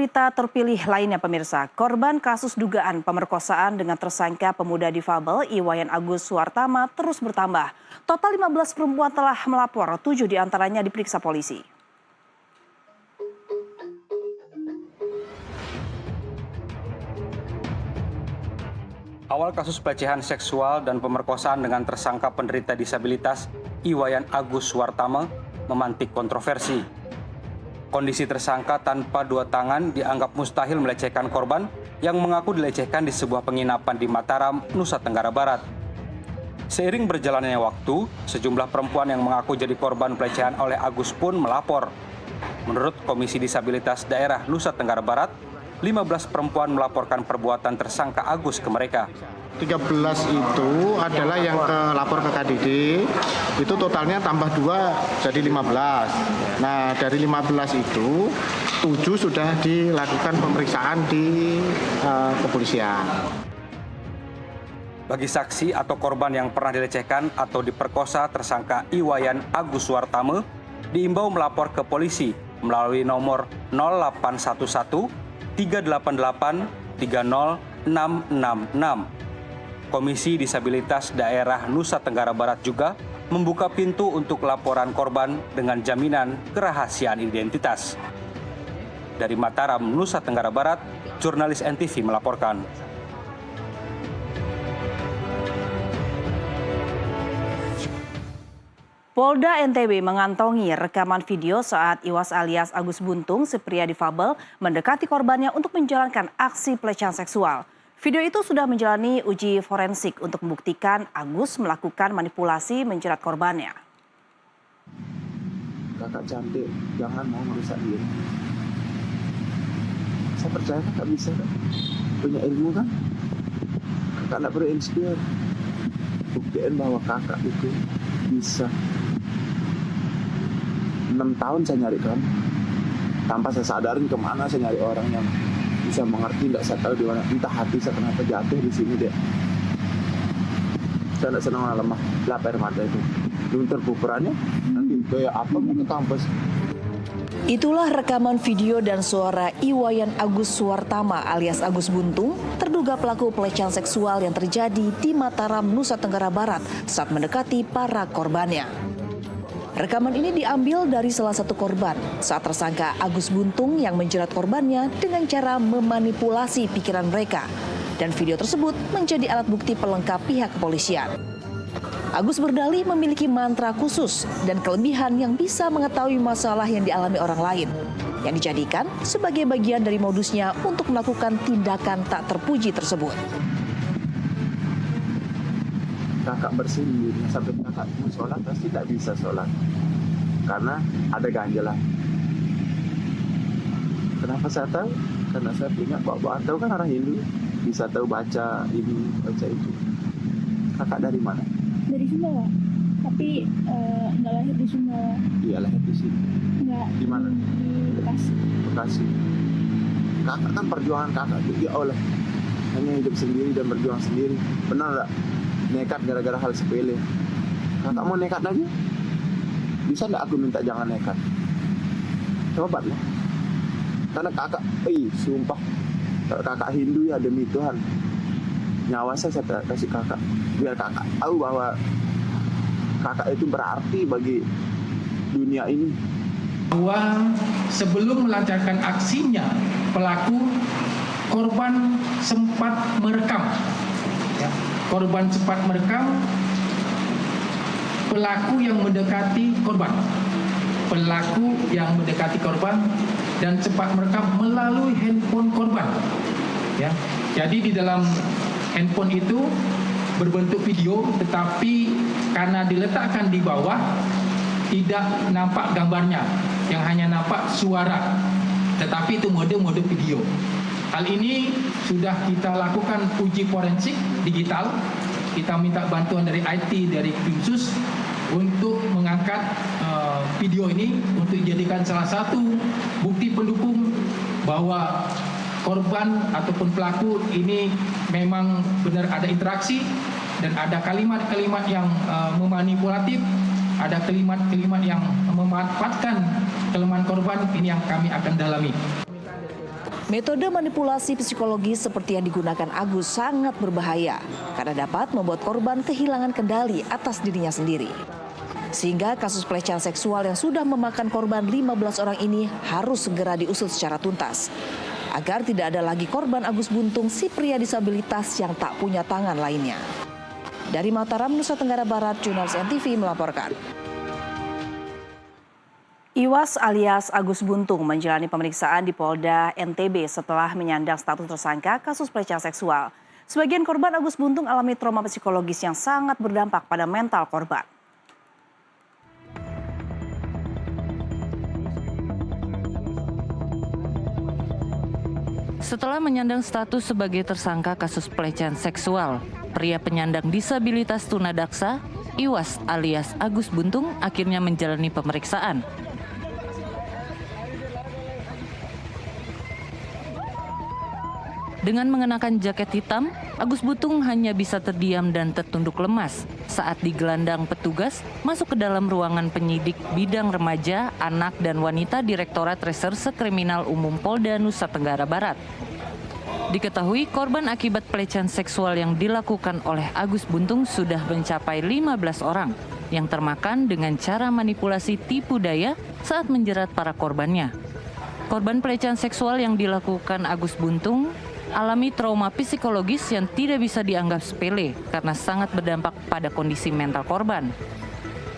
berita terpilih lainnya pemirsa, korban kasus dugaan pemerkosaan dengan tersangka pemuda difabel Iwayan Agus Suwartama terus bertambah. Total 15 perempuan telah melapor, 7 diantaranya diperiksa polisi. Awal kasus pelecehan seksual dan pemerkosaan dengan tersangka penderita disabilitas Iwayan Agus Suwartama memantik kontroversi. Kondisi tersangka tanpa dua tangan dianggap mustahil melecehkan korban yang mengaku dilecehkan di sebuah penginapan di Mataram, Nusa Tenggara Barat. Seiring berjalannya waktu, sejumlah perempuan yang mengaku jadi korban pelecehan oleh Agus pun melapor. Menurut Komisi Disabilitas Daerah Nusa Tenggara Barat, 15 perempuan melaporkan perbuatan tersangka Agus ke mereka. 13 itu adalah yang lapor ke KDD, itu totalnya tambah 2 jadi 15. Nah dari 15 itu 7 sudah dilakukan pemeriksaan di kepolisian. Bagi saksi atau korban yang pernah dilecehkan atau diperkosa tersangka Iwayan Agus Suwartama diimbau melapor ke polisi melalui nomor 0811 388 30666. Komisi Disabilitas Daerah Nusa Tenggara Barat juga membuka pintu untuk laporan korban dengan jaminan kerahasiaan identitas. Dari Mataram, Nusa Tenggara Barat, jurnalis NTV melaporkan. Polda NTB mengantongi rekaman video saat Iwas alias Agus Buntung, si pria difabel, mendekati korbannya untuk menjalankan aksi pelecehan seksual. Video itu sudah menjalani uji forensik untuk membuktikan Agus melakukan manipulasi menjerat korbannya. Kakak cantik, jangan mau merusak diri. Saya percaya kakak bisa kan? Punya ilmu kan? Kakak tidak perlu insecure. Buktiin bahwa kakak itu bisa. 6 tahun saya nyari kamu. Tanpa saya sadarin kemana saya nyari orang yang bisa mengerti, tidak saya tahu di mana, entah hati saya kenapa jatuh di sini deh. Saya tidak senang lemah, lap air mata itu. Belum terpuperannya, nanti kayak apa mau ke kampus. Itulah rekaman video dan suara Iwayan Agus Suwartama alias Agus Buntung, terduga pelaku pelecehan seksual yang terjadi di Mataram, Nusa Tenggara Barat saat mendekati para korbannya. Rekaman ini diambil dari salah satu korban saat tersangka Agus Buntung yang menjerat korbannya dengan cara memanipulasi pikiran mereka. Dan video tersebut menjadi alat bukti pelengkap pihak kepolisian. Agus berdalih memiliki mantra khusus dan kelebihan yang bisa mengetahui masalah yang dialami orang lain, yang dijadikan sebagai bagian dari modusnya untuk melakukan tindakan tak terpuji tersebut. Kakak bersendiri sampai kakak mau sholat pasti tak bisa sholat karena ada ganjalan. Kenapa saya tahu? Karena saya punya bapak tahu kan orang Hindu, bisa tahu baca ini baca itu. Kakak dari mana? Dari Sumbawa, tapi nggak lahir di Sumbawa. Iya lahir di sini. Nggak. Di mana? Di Bekasi. Bekasi. Kakak kan perjuangan kakak itu ya Allah, hanya hidup sendiri dan berjuang sendiri. Benar nggak? Nekat gara-gara hal sepele. Kakak mau nekat lagi? Bisa nggak aku minta jangan nekat? Coba lah. Karena kakak, sumpah, kalau kakak Hindu ya demi Tuhan, nyawa saya kasih kakak. Biar kakak tahu bahwa kakak itu berarti bagi dunia ini. Bahwa sebelum melancarkan aksinya, korban sempat merekam. Korban sempat merekam pelaku yang mendekati korban. Pelaku yang mendekati korban dan sempat merekam melalui handphone korban. Ya. Jadi di dalam handphone itu berbentuk video, tetapi karena diletakkan di bawah tidak nampak gambarnya, yang hanya nampak suara. Tetapi itu mode video. Hal ini sudah kita lakukan uji forensik digital. Kita minta bantuan dari IT, dari tim sus untuk mengangkat video ini untuk dijadikan salah satu bukti pendukung bahwa korban ataupun pelaku ini memang benar ada interaksi dan ada kalimat-kalimat yang memanipulatif, ada kalimat-kalimat yang memanfaatkan kelemahan korban. Ini yang kami akan dalami. Metode manipulasi psikologis seperti yang digunakan Agus sangat berbahaya karena dapat membuat korban kehilangan kendali atas dirinya sendiri. Sehingga kasus pelecehan seksual yang sudah memakan korban 15 orang ini harus segera diusut secara tuntas. Agar tidak ada lagi korban Agus Buntung, si pria disabilitas yang tak punya tangan lainnya. Dari Mataram, Nusa Tenggara Barat, Jurnalis NTV melaporkan. Iwas alias Agus Buntung menjalani pemeriksaan di Polda NTB setelah menyandang status tersangka kasus pelecehan seksual. Sebagian korban Agus Buntung alami trauma psikologis yang sangat berdampak pada mental korban. Setelah menyandang status sebagai tersangka kasus pelecehan seksual, pria penyandang disabilitas tunadaksa, Iwas alias Agus Buntung akhirnya menjalani pemeriksaan. Dengan mengenakan jaket hitam, Agus Buntung hanya bisa terdiam dan tertunduk lemas saat digelandang petugas masuk ke dalam ruangan penyidik bidang remaja, anak, dan wanita Direktorat Reserse Kriminal Umum Polda Nusa Tenggara Barat. Diketahui korban akibat pelecehan seksual yang dilakukan oleh Agus Buntung sudah mencapai 15 orang yang termakan dengan cara manipulasi tipu daya saat menjerat para korbannya. Korban pelecehan seksual yang dilakukan Agus Buntung alami trauma psikologis yang tidak bisa dianggap sepele karena sangat berdampak pada kondisi mental korban.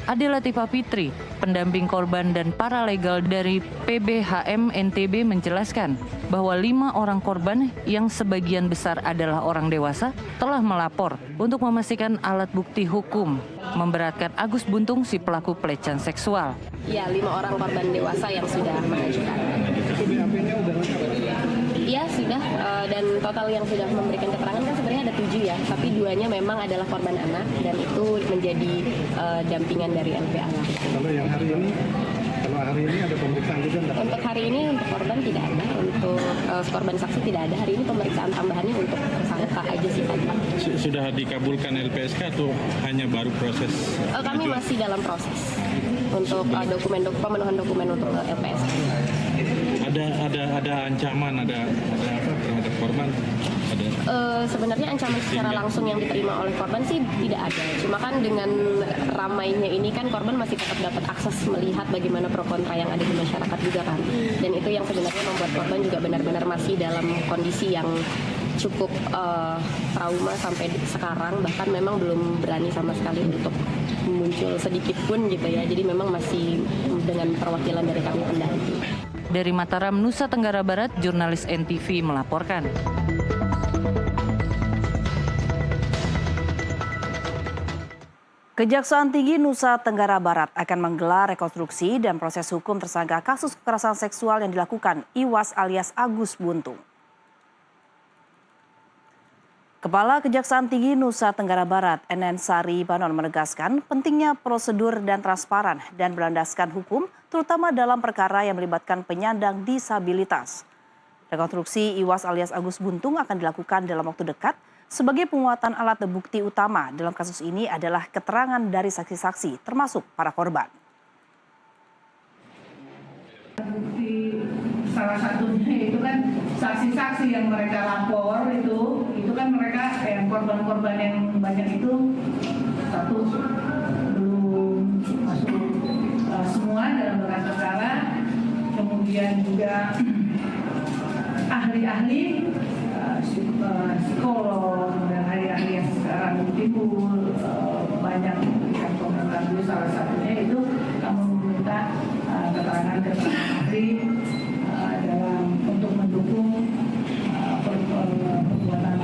Ade Latifah Fitri, pendamping korban dan paralegal dari PBHM NTB menjelaskan bahwa 5 orang korban yang sebagian besar adalah orang dewasa telah melapor untuk memastikan alat bukti hukum memberatkan Agus Buntung si pelaku pelecehan seksual. Ya, 5 orang korban dewasa yang sudah mengajukan. Iya sudah, dan total yang sudah memberikan keterangan kan sebenarnya ada 7 ya, tapi 2-nya memang adalah korban anak dan itu menjadi dampingan dari LPA. Kalau yang hari ini ada pemeriksaan juga enggak? Untuk hari ini untuk korban tidak ada, untuk korban saksi tidak ada. Hari ini pemeriksaan tambahannya untuk tersangka aja sih tadi. Sudah dikabulkan LPSK atau hanya baru proses? Kami masih dalam proses untuk pemenuhan dokumen untuk LPSK. Ada ancaman, ada apa terhadap korban? Ada. Sebenarnya ancaman secara langsung yang diterima oleh korban sih tidak ada. Cuma kan dengan ramainya ini kan korban masih tetap dapat akses melihat bagaimana pro kontra yang ada di masyarakat juga kan. Dan itu yang sebenarnya membuat korban juga benar-benar masih dalam kondisi yang cukup trauma sampai sekarang. Bahkan memang belum berani sama sekali untuk muncul sedikit pun gitu ya. Jadi memang masih dengan perwakilan dari kami pendamping. Dari Mataram, Nusa Tenggara Barat, Jurnalis NTV melaporkan. Kejaksaan Tinggi Nusa Tenggara Barat akan menggelar rekonstruksi dan proses hukum tersangka kasus kekerasan seksual yang dilakukan Iwas alias Agus Buntung. Kepala Kejaksaan Tinggi Nusa Tenggara Barat, Enen Sari Banon menegaskan pentingnya prosedur dan transparan dan berlandaskan hukum, terutama dalam perkara yang melibatkan penyandang disabilitas. Rekonstruksi Iwas alias Agus Buntung akan dilakukan dalam waktu dekat. Sebagai penguatan alat bukti utama dalam kasus ini adalah keterangan dari saksi-saksi, termasuk para korban. Bukti salah satunya itu kan saksi-saksi yang mereka lapor itu kan mereka yang korban-korban yang banyak itu satu belum masuk semua dalam berkas perkara, kemudian juga ahli-ahli psikolog dan ahli-ahli yang sekarang timbul banyak memberikan komentar dulu, salah satunya itu kami meminta keterangan ahli dalam untuk mendukung perbuatan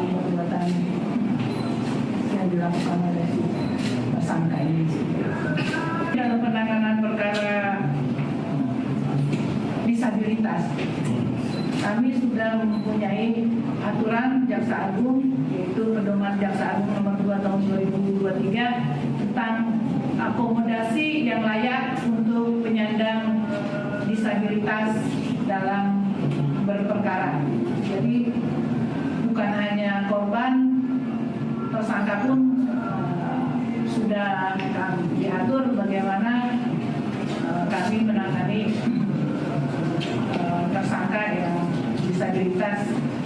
yang dilakukan oleh si tersangka ini. Dalam penanganan perkara disabilitas, kami sudah mempunyai aturan Jaksa Agung, yaitu Pedoman Jaksa Agung nomor 2 tahun 2023 tentang akomodasi yang layak untuk penyandang disabilitas dalam berperkara. Jadi bukan hanya korban, tersangka pun sudah diatur bagaimana kami menangani tersangka yang disabilitas. disabilitas